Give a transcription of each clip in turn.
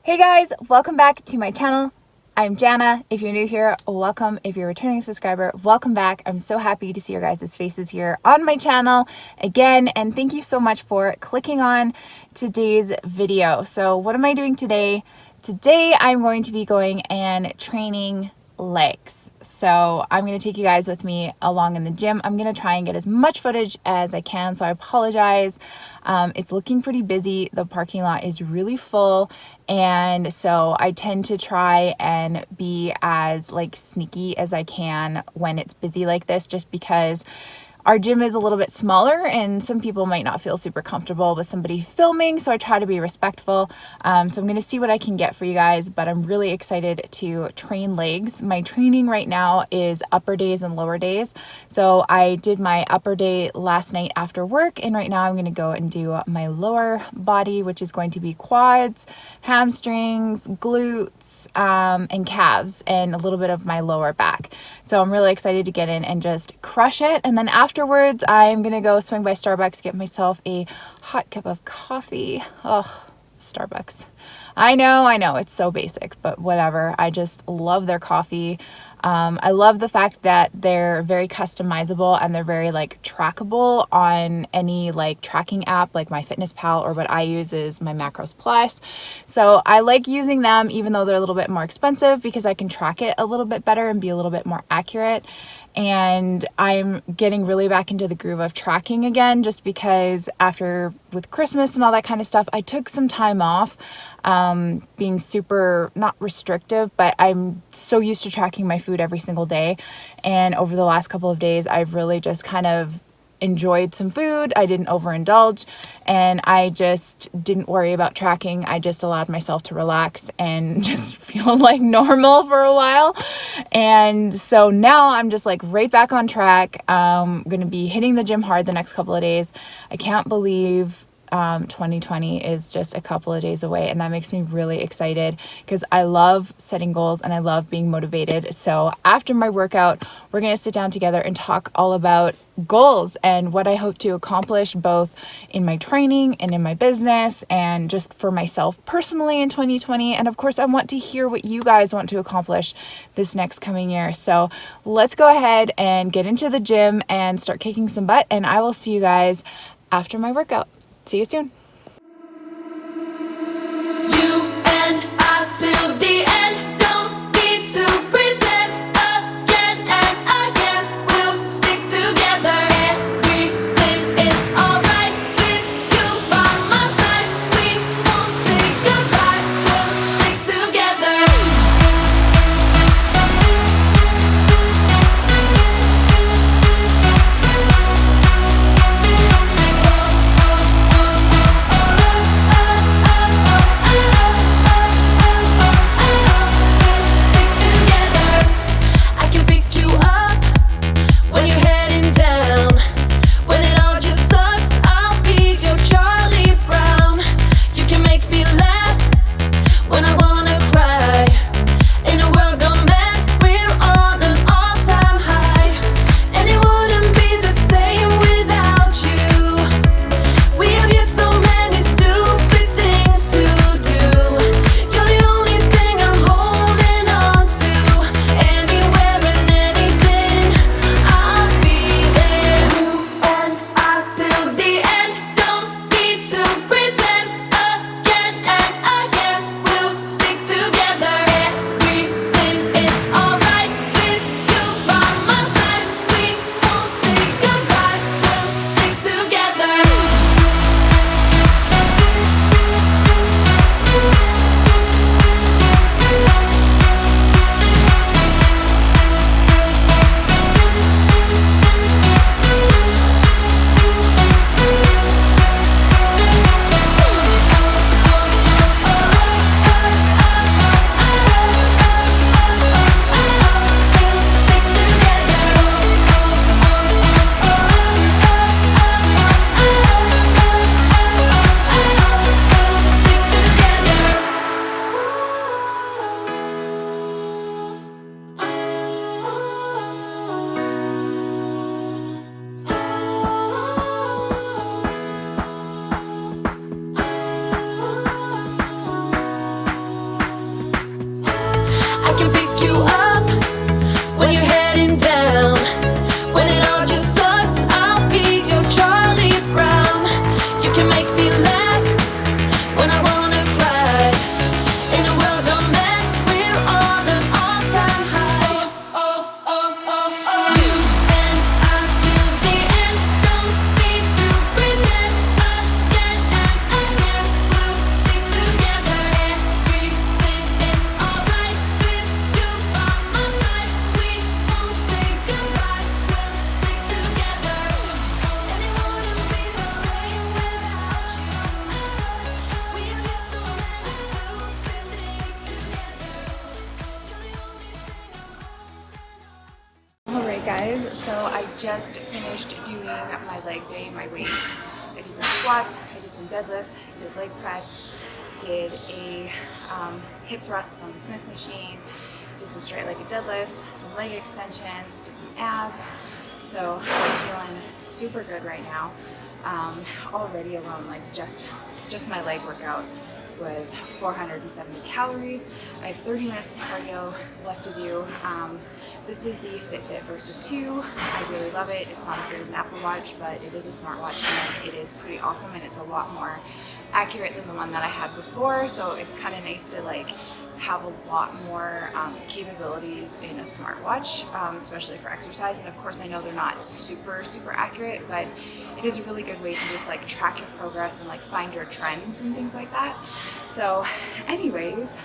Hey guys, welcome back to my channel. I'm Jana. If you're new here, welcome. If you're a returning subscriber, welcome back. I'm so happy to see your guys' faces here on my channel again, and thank you so much for clicking on today's video. So what am I doing today? Today I'm going to be going and training legs. So I'm going to take you guys with me along in the gym. I'm going to try and get as much footage as I can, so I apologize. It's looking pretty busy. The parking lot is really full, and so I tend to try and be as sneaky as I can when it's busy like this, just because our gym is a little bit smaller and some people might not feel super comfortable with somebody filming, so I try to be respectful. So I'm going to see what I can get for you guys, but I'm really excited to train legs. My training right now is upper days and lower days. So I did my upper day last night after work, and right now I'm going to go and do my lower body, which is going to be quads, hamstrings, glutes, and calves, and a little bit of my lower back. So I'm really excited to get in and just crush it. And then afterwards, I'm gonna go swing by Starbucks, get myself a hot cup of coffee. Oh, Starbucks. I know, it's so basic, but whatever. I just love their coffee. I love the fact that they're very customizable and they're very trackable on any tracking app like MyFitnessPal, or what I use is my Macros Plus. So I like using them even though they're a little bit more expensive, because I can track it a little bit better and be a little bit more accurate. And I'm getting really back into the groove of tracking again, just because with Christmas and all that kind of stuff, I took some time off, being super, not restrictive, but I'm so used to tracking my food every single day. And over the last couple of days, I've really just kind of enjoyed some food. I didn't overindulge, and I just didn't worry about tracking. I just allowed myself to relax and just feel like normal for a while. And so now I'm just right back on track. I'm going to be hitting the gym hard the next couple of days. I can't believe 2020 is just a couple of days away, and that makes me really excited because I love setting goals and I love being motivated. So after my workout, we're going to sit down together and talk all about goals and what I hope to accomplish both in my training and in my business, and just for myself personally in 2020. And of course, I want to hear what you guys want to accomplish this next coming year. So let's go ahead and get into the gym and start kicking some butt, and I will see you guys after my workout. See you soon. You and I till the end, don't need to pretend again and again. We'll stick together. Everything is alright with you by my side. We won't say goodbye. We'll stick together. can pick you up when you're heading down. When it all just sucks, I'll be your Charlie Brown. You can make me laugh when I wanna cry. In a world gone mad, we're on an all-time high. Oh, oh, oh, oh. You and I till the end, don't need to pretend. Again and again, we'll stick together. Everything is alright with you by my side. We won't say goodbye, we'll stick together. And it wouldn't be the same without you. We did so many stupid things together. You're the only thing I'm holding on. Alright guys, so I just finished doing my leg day, my weights. I did some squats, I did some deadlifts, I did leg press, did a hip thrusts on the Smith machine, did some straight-legged deadlifts, some leg extensions, did some abs. So I'm feeling super good right now. Already alone, like just my leg workout was 470 calories. I have 30 minutes of cardio left to do. This is the Fitbit Versa 2. I really love it. It's not as good as an Apple Watch, but it is a smartwatch and it is pretty awesome, and it's a lot more accurate than the one that I had before. So it's kind of nice to like have a lot more capabilities in a smartwatch, especially for exercise. And of course, I know they're not super accurate, but it is a really good way to just like track your progress and like find your trends and things like that. So anyways,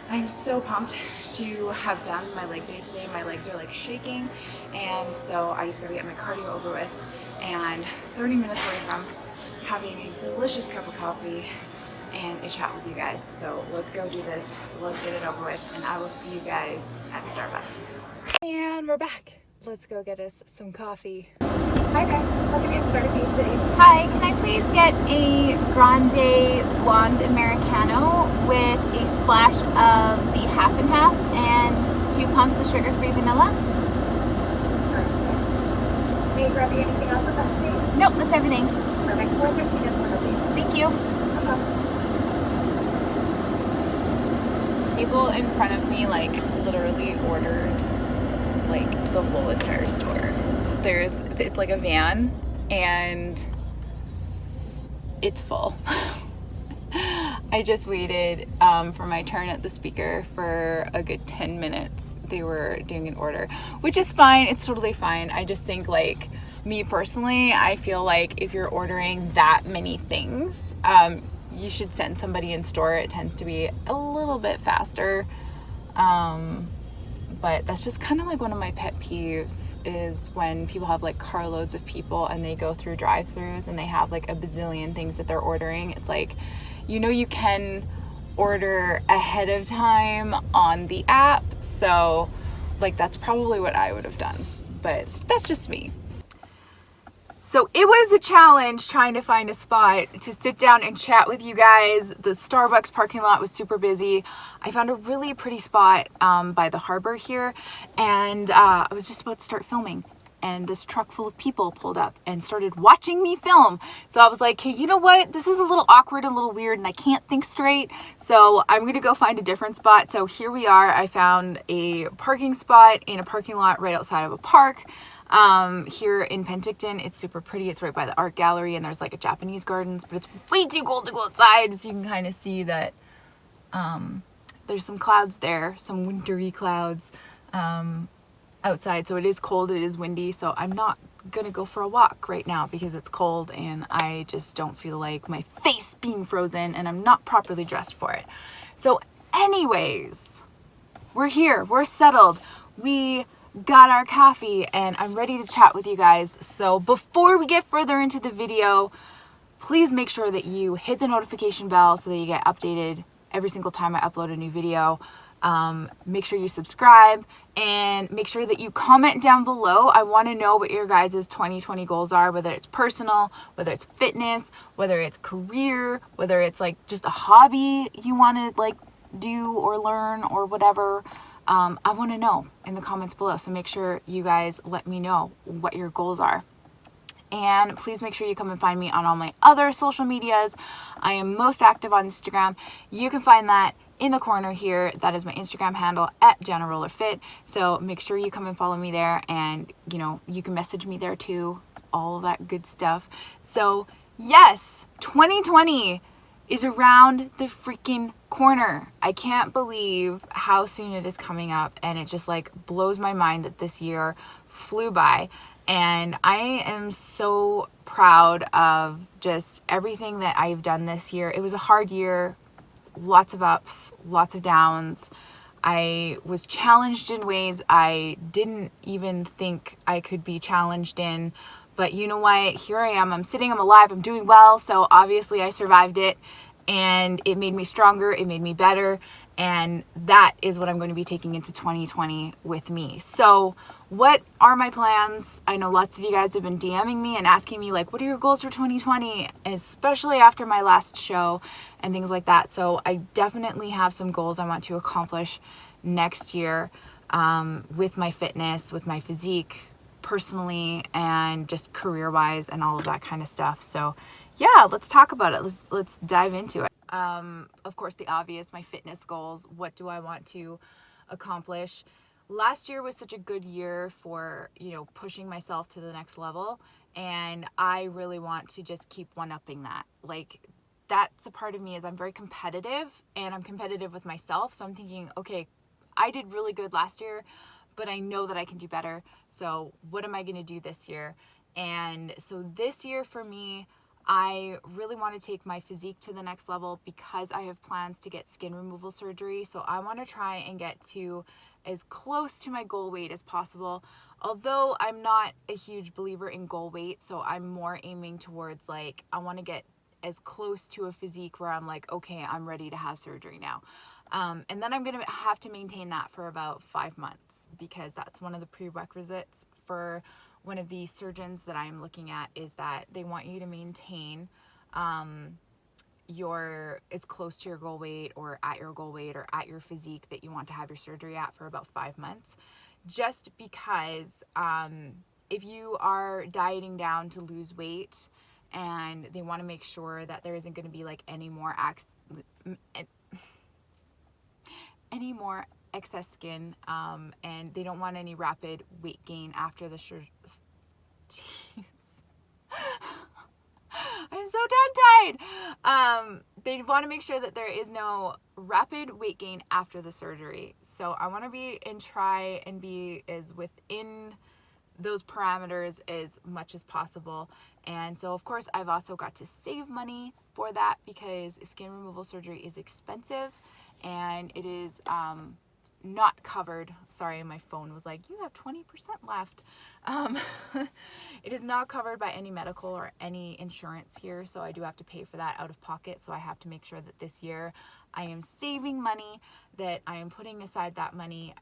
I'm so pumped to have done my leg day today. My legs are like shaking, and so I just gotta get my cardio over with, and 30 minutes away from having a delicious cup of coffee and a chat with you guys. So let's go do this, let's get it over with, and I will see you guys at Starbucks. And we're back. Let's go get us some coffee. Hi there, how can I get started for you today? Hi, can I please get a grande blonde Americano with a splash of the half and half and 2 pumps of sugar-free vanilla? Perfect. May I grab you anything else with that today? Nope, that's everything. Perfect. 4:13 is one of these. Thank you. People in front of me like literally ordered like the whole entire store. It's like a van and it's full. I just waited for my turn at the speaker for a good 10 minutes. They were doing an order, which is fine. It's totally fine. I just think like me personally, I feel like if you're ordering that many things, you should send somebody in store. It tends to be a little bit faster. But that's just kind of like one of my pet peeves is when people have like carloads of people and they go through drive-thrus and they have like a bazillion things that they're ordering. It's like, you know, you can order ahead of time on the app. So like that's probably what I would have done, but that's just me. So it was a challenge trying to find a spot to sit down and chat with you guys. The Starbucks parking lot was super busy. I found a really pretty spot by the harbor here, and I was just about to start filming, and this truck full of people pulled up and started watching me film. So I was like, hey, you know what? This is a little awkward, a little weird, and I can't think straight. So I'm gonna go find a different spot. So here we are. I found a parking spot in a parking lot right outside of a park. Here in Penticton. It's super pretty. It's right by the art gallery, and there's like a Japanese gardens, but it's way too cold to go outside. So you can kind of see that there's some clouds there, some wintry clouds outside. So it is cold, it is windy. So I'm not gonna go for a walk right now because it's cold and I just don't feel like my face being frozen, and I'm not properly dressed for it. So anyways, we're here, we're settled. We got our coffee and I'm ready to chat with you guys. So before we get further into the video, please make sure that you hit the notification bell so that you get updated every single time I upload a new video. Make sure you subscribe and make sure that you comment down below. I want to know what your guys' 2020 goals are, whether it's personal, whether it's fitness, whether it's career, whether it's like just a hobby you want to like do or learn or whatever. I want to know in the comments below. So make sure you guys let me know what your goals are. And please make sure you come and find me on all my other social medias. I am most active on Instagram. You can find that in the corner here. That is my Instagram handle at Janarollerfit. So make sure you come and follow me there, and you know, you can message me there too, all of that good stuff. So yes, 2020 is around the freaking corner. I can't believe how soon it is coming up, and it just like blows my mind that this year flew by. And I am so proud of just everything that I've done this year. It was a hard year, lots of ups, lots of downs. I was challenged in ways I didn't even think I could be challenged in. But you know what? Here I am. I'm sitting, I'm alive, I'm doing well. So obviously I survived it, and it made me stronger, it made me better. And that is what I'm going to be taking into 2020 with me. So what are my plans? I know lots of you guys have been DMing me and asking me like, what are your goals for 2020? Especially after my last show and things like that. So I definitely have some goals I want to accomplish next year, with my fitness, with my physique, personally, and just career-wise and all of that kind of stuff. So yeah, let's talk about it. Let's dive into it. Of course, the obvious, my fitness goals. What do I want to accomplish? Last year was such a good year for, you know, pushing myself to the next level, and I really want to just keep one-upping that. Like, that's a part of me, is I'm very competitive, and I'm competitive with myself. So I'm thinking, okay, I did really good last year, but I know that I can do better. So what am I going to do this year? And so this year for me, I really want to take my physique to the next level because I have plans to get skin removal surgery. So I want to try and get to as close to my goal weight as possible. Although I'm not a huge believer in goal weight, so I'm more aiming towards like, I want to get as close to a physique where I'm like, okay, I'm ready to have surgery now. And then I'm going to have to maintain that for about 5 months, because that's one of the prerequisites for one of the surgeons that I'm looking at, is that they want you to maintain your as close to your goal weight or at your goal weight or at your physique that you want to have your surgery at for about 5 months. Just because if you are dieting down to lose weight, and they want to make sure that there isn't going to be like any more excess skin, and they don't want any rapid weight gain after the surgery. Jeez. I'm so tongue-tied. They want to make sure that there is no rapid weight gain after the surgery. So I want to be and try and be as within those parameters as much as possible. And so of course I've also got to save money for that, because skin removal surgery is expensive, and it is not covered. Sorry, my phone was like, you have 20% left. It is not covered by any medical or any insurance here, so I do have to pay for that out of pocket. So I have to make sure that this year I am saving money, that I am putting aside that money,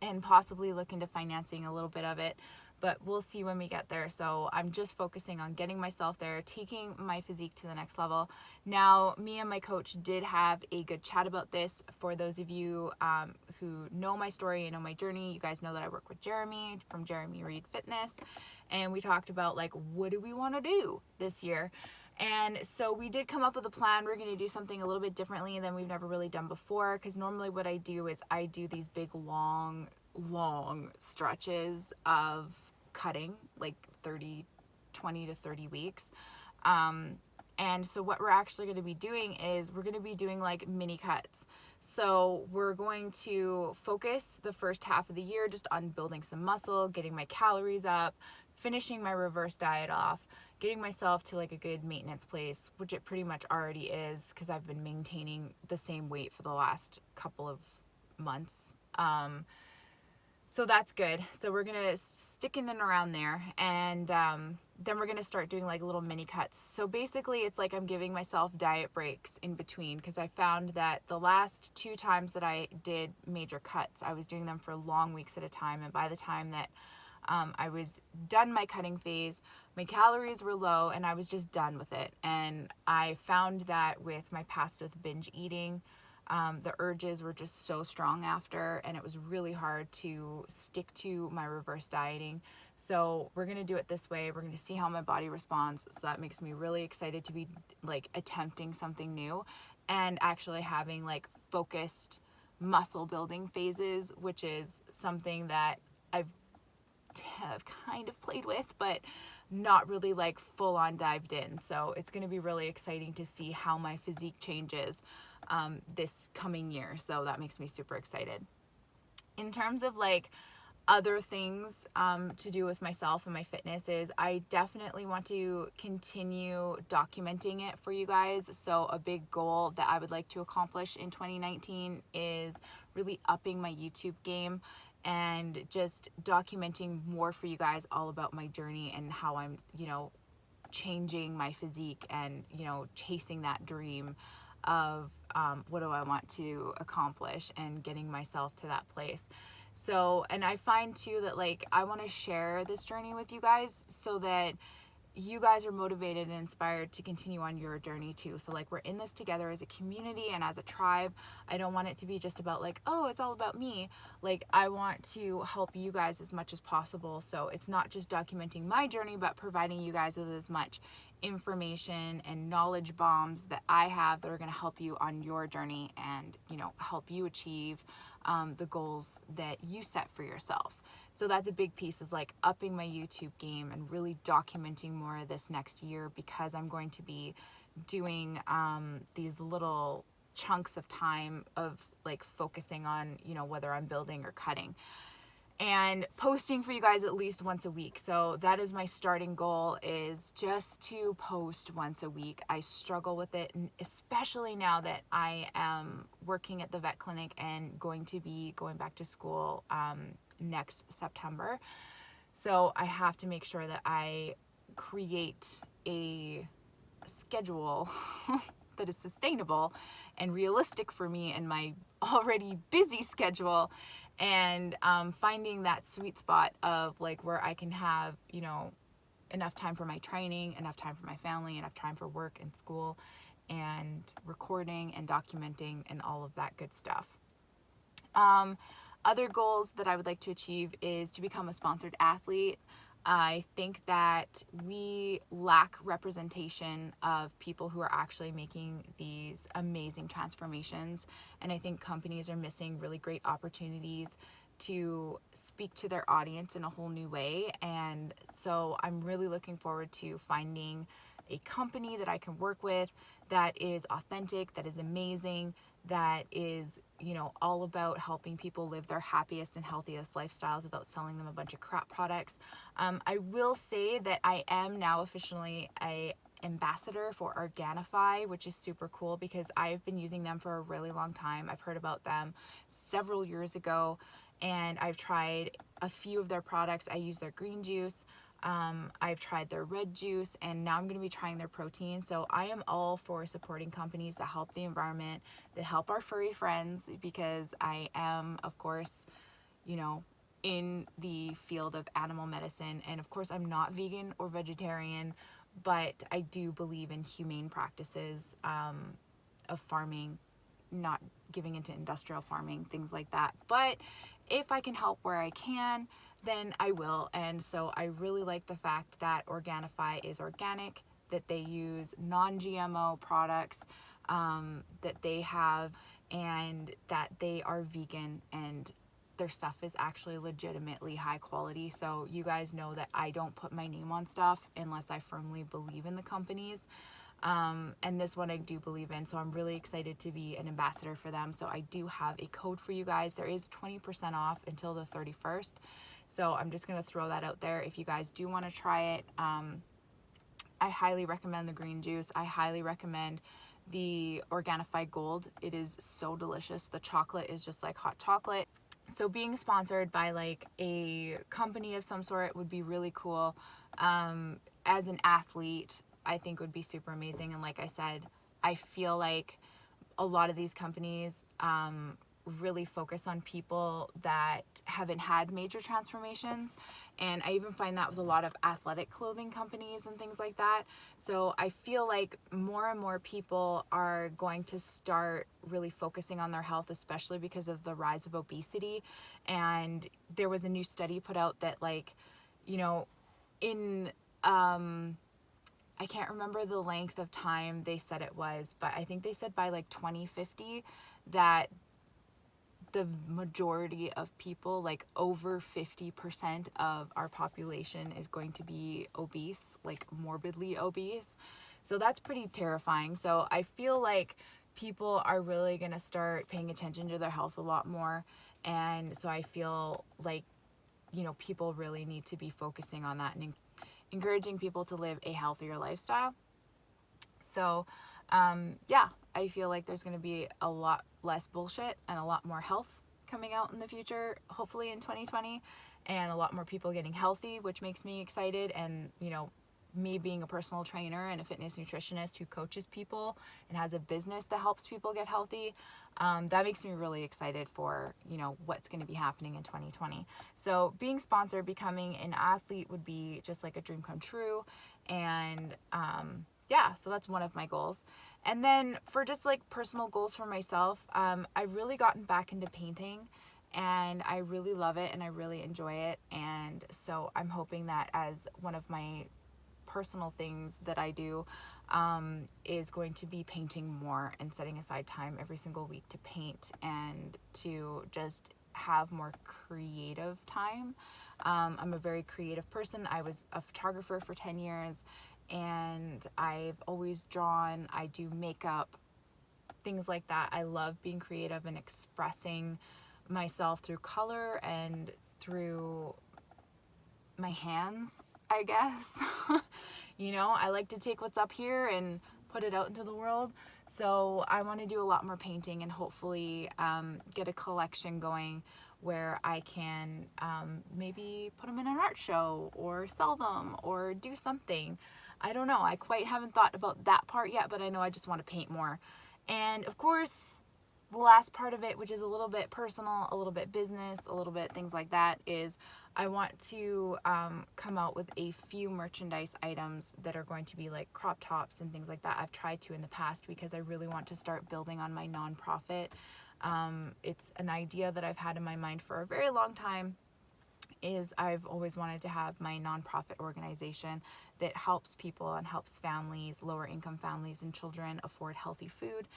and possibly look into financing a little bit of it, but we'll see when we get there. So I'm just focusing on getting myself there, taking my physique to the next level. Now, me and my coach did have a good chat about this. For those of you who know my story and know my journey, you guys know that I work with Jeremy from Jeremy Reed Fitness, and we talked about like, what do we want to do this year? And so we did come up with a plan. We're going to do something a little bit differently than we've never really done before, because normally what I do is I do these big long stretches of cutting, like 20 to 30 weeks. And so what we're actually going to be doing is we're going to be doing like mini cuts. So we're going to focus the first half of the year just on building some muscle, getting my calories up, finishing my reverse diet off, getting myself to like a good maintenance place, which it pretty much already is, because I've been maintaining the same weight for the last couple of months. So that's good. So we're going to stick in and around there. And then we're going to start doing like little mini cuts. So basically it's like I'm giving myself diet breaks in between, because I found that the last 2 times that I did major cuts, I was doing them for long weeks at a time. And by the time that I was done my cutting phase, my calories were low, and I was just done with it. And I found that with my past with binge eating, the urges were just so strong after, and it was really hard to stick to my reverse dieting. So we're going to do it this way. We're going to see how my body responds. So that makes me really excited to be like attempting something new. and actually having like focused muscle building phases, which is something that have kind of played with, but not really like full on dived in. So it's going to be really exciting to see how my physique changes this coming year. So that makes me super excited. In terms of like other things to do with myself and my fitness, is I definitely want to continue documenting it for you guys. So a big goal that I would like to accomplish in 2019 is really upping my YouTube game and just documenting more for you guys all about my journey and how I'm, changing my physique and, chasing that dream of what do I want to accomplish and getting myself to that place. So, and I find too that like I want to share this journey with you guys so that you guys are motivated and inspired to continue on your journey too. So like we're in this together as a community and as a tribe. I don't want it to be just about like, oh, it's all about me. Like I want to help you guys as much as possible. So it's not just documenting my journey, but providing you guys with as much information and knowledge bombs that I have that are going to help you on your journey and, help you achieve the goals that you set for yourself. So that's a big piece, is like upping my YouTube game and really documenting more of this next year, because I'm going to be doing these little chunks of time of like focusing on, whether I'm building or cutting, and posting for you guys at least once a week. So that is my starting goal, is just to post once a week. I struggle with it, especially now that I am working at the vet clinic and going to be going back to school next September. So I have to make sure that I create a schedule that is sustainable and realistic for me and my already busy schedule, and finding that sweet spot of like where I can have, enough time for my training, enough time for my family, enough time for work and school and recording and documenting and all of that good stuff. Other goals that I would like to achieve is to become a sponsored athlete. I think that we lack representation of people who are actually making these amazing transformations. And I think companies are missing really great opportunities to speak to their audience in a whole new way. And so I'm really looking forward to finding a company that I can work with that is authentic, that is amazing, that is, all about helping people live their happiest and healthiest lifestyles without selling them a bunch of crap products. I will say that I am now officially a ambassador for Organifi, which is super cool because I've been using them for a really long time. I've heard about them several years ago, and I've tried a few of their products. I use their green juice. I've tried their red juice, and now I'm going to be trying their protein. So I am all for supporting companies that help the environment, that help our furry friends, because I am, of course, in the field of animal medicine. And of course, I'm not vegan or vegetarian, but I do believe in humane practices of farming, not giving into industrial farming, things like that. But if I can help where I can, then I will. And so I really like the fact that Organifi is organic, that they use non-GMO products that they have, and that they are vegan, and their stuff is actually legitimately high quality. So you guys know that I don't put my name on stuff unless I firmly believe in the companies. And this one I do believe in, so I'm really excited to be an ambassador for them. So I do have a code for you guys. There is 20% off until the 31st. So I'm just going to throw that out there. If you guys do want to try it, I highly recommend the green juice. I highly recommend the Organifi Gold. It is so delicious. The chocolate is just like hot chocolate. So being sponsored by like a company of some sort would be really cool. As an athlete, I think would be super amazing. And like I said, I feel like a lot of these companies really focus on people that haven't had major transformations. And I even find that with a lot of athletic clothing companies and things like that. So I feel like more and more people are going to start really focusing on their health, especially because of the rise of obesity. And there was a new study put out that, like, in I can't remember the length of time they said it was, but I think they said by like 2050 that the majority of people, like over 50% of our population, is going to be obese, like morbidly obese. So that's pretty terrifying. So I feel like people are really going to start paying attention to their health a lot more. And so I feel like, you know, people really need to be focusing on that and encouraging people to live a healthier lifestyle. So, yeah, I feel like there's going to be a lot less bullshit and a lot more health coming out in the future, hopefully in 2020, and a lot more people getting healthy, which makes me excited. And, you know, me being a personal trainer and a fitness nutritionist who coaches people and has a business that helps people get healthy, that makes me really excited for, you know, what's going to be happening in 2020. So being sponsored, becoming an athlete would be just like a dream come true. And yeah, so that's one of my goals. And then for just like personal goals for myself, I've really gotten back into painting, and I really love it and I really enjoy it. And so I'm hoping that as one of my personal things that I do, is going to be painting more and setting aside time every single week to paint and to just have more creative time. I'm a very creative person. I was a photographer for 10 years and I've always drawn. I do makeup, things like that. I love being creative and expressing myself through color and through my hands, I guess. You know, I like to take what's up here and put it out into the world. So I want to do a lot more painting and hopefully get a collection going where I can maybe put them in an art show or sell them or do something. I don't know. I quite haven't thought about that part yet, but I know I just want to paint more. And of course, the last part of it, which is a little bit personal, a little bit business, a little bit things like that, is I want to come out with a few merchandise items that are going to be like crop tops and things like that. I've tried to in the past because I really want to start building on my nonprofit. It's an idea that I've had in my mind for a very long time. Is I've always wanted to have my nonprofit organization that helps people and helps families, lower income families and children afford healthy food,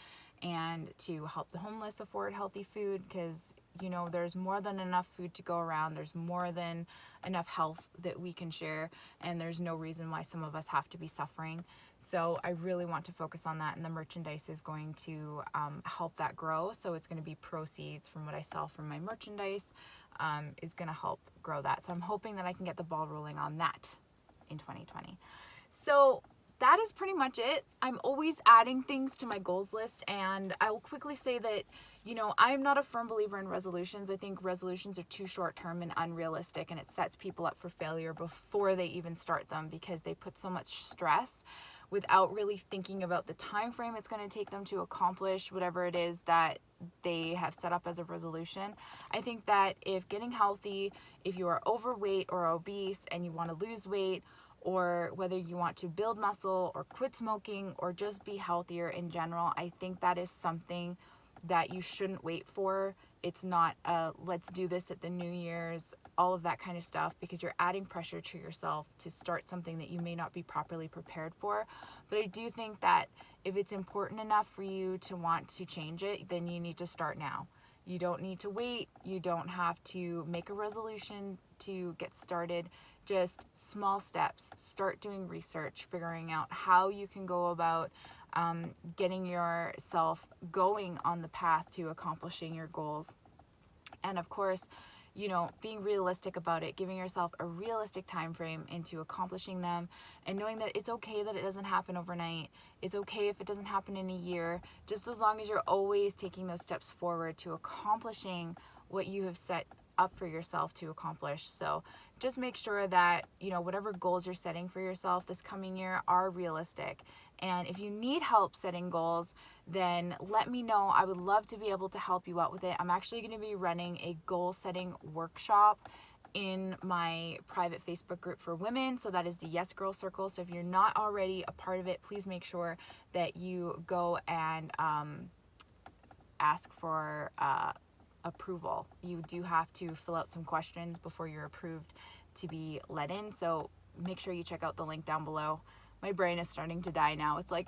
and to help the homeless afford healthy food, because you know there's more than enough food to go around. There's more than enough health that we can share, and there's no reason why some of us have to be suffering. So I really want to focus on that, and the merchandise is going to help that grow. So it's going to be proceeds from what I sell from my merchandise, is going to help grow that. So I'm hoping that I can get the ball rolling on that in 2020. So that is pretty much it. I'm always adding things to my goals list, and I will quickly say that, you know, I'm not a firm believer in resolutions. I think resolutions are too short term and unrealistic, and it sets people up for failure before they even start them because they put so much stress without really thinking about the time frame it's going to take them to accomplish whatever it is that they have set up as a resolution. I think that if getting healthy, if you are overweight or obese and you want to lose weight, or whether you want to build muscle or quit smoking or just be healthier in general, I think that is something that you shouldn't wait for. It's not let's do this at the New Year's, all of that kind of stuff, because you're adding pressure to yourself to start something that you may not be properly prepared for. But I do think that if it's important enough for you to want to change it, then you need to start now. You don't need to wait. You don't have to make a resolution to get started. Just small steps. Start doing research, figuring out how you can go about getting yourself going on the path to accomplishing your goals. And of course, you know, being realistic about it, giving yourself a realistic time frame into accomplishing them, and knowing that it's okay that it doesn't happen overnight. It's okay if it doesn't happen in a year, just as long as you're always taking those steps forward to accomplishing what you have set up for yourself to accomplish. So just make sure that, you know, whatever goals you're setting for yourself this coming year are realistic. And if you need help setting goals, then let me know. I would love to be able to help you out with it. I'm actually going to be running a goal setting workshop in my private Facebook group for women. So that is the Yes Girl Circle. So if you're not already a part of it, please make sure that you go and ask for approval. You do have to fill out some questions before you're approved to be let in. So make sure you check out the link down below my brain is starting to die now. It's like,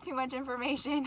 too much information.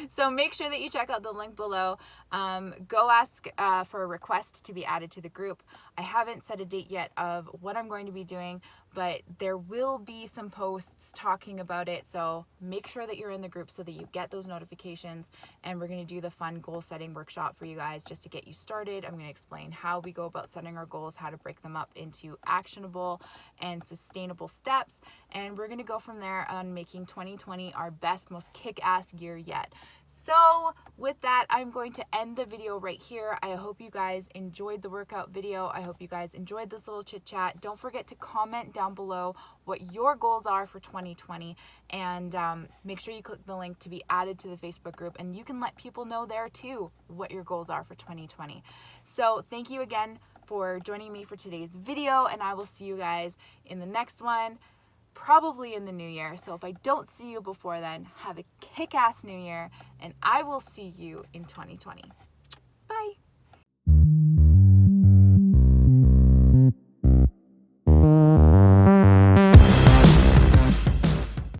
So make sure that you check out the link below. Go ask for a request to be added to the group. I haven't set a date yet of what I'm going to be doing, but there will be some posts talking about it. So make sure that you're in the group so that you get those notifications. And we're going to do the fun goal setting workshop for you guys just to get you started. I'm going to explain how we go about setting our goals, how to break them up into actionable and sustainable steps. And we're going to go from there on making 2020 our best, most kick-ass year yet. So with that, I'm going to end the video right here. I hope you guys enjoyed the workout video. I hope you guys enjoyed this little chit chat. Don't forget to comment down below what your goals are for 2020, and make sure you click the link to be added to the Facebook group, and you can let people know there too what your goals are for 2020. So thank you again for joining me for today's video, and I will see you guys in the next one, probably in the new year. So if I don't see you before then, have a kick-ass new year, and I will see you in 2020.